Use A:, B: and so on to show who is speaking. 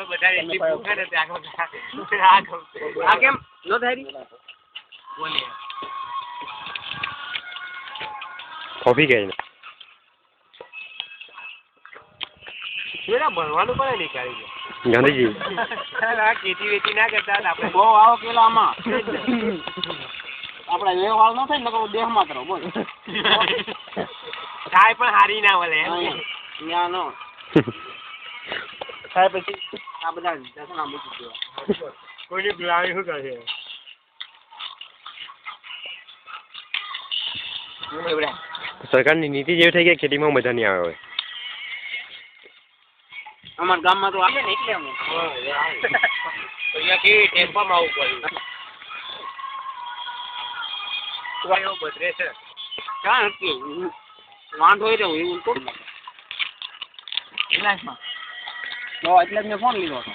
A: આગળ બધા એટલી ભૂખ ને આ કેમ નો થાય બોલે
B: કોફી ગઈ
A: પેલા ભણવાનું પણ નીકાળી દે
B: ગાંધીજી
A: આ ખેતી વેતી ના કરતા આપણે
C: બહુ આવો પેલા આમાં આપડે વ્યવહાર ન થાય ને દેહ માત્ર બોલ
A: ખાય પણ હારી ના વળે
C: ત્યાં નો
A: ખાય પછી
C: આ બધા દસના મૂકી દેવા
A: કોઈની બુલાવી શું કરે
B: સરકારની નીતિ જેવી થઈ ગઈ ખેતીમાં મજા નહીં આવે હવે
C: અમારા ગામમાં તો આવે ને એટલે અમે
A: અહીંયા કેવી ટેમ્પામાં આવવું પડ્યું એવું બધરે છે
C: ક્યાં નથી વાંધો હોય રહ્યો એવું તો
A: ક્લાસમાં
C: એટલે જ મેં ફોન લીધો હતો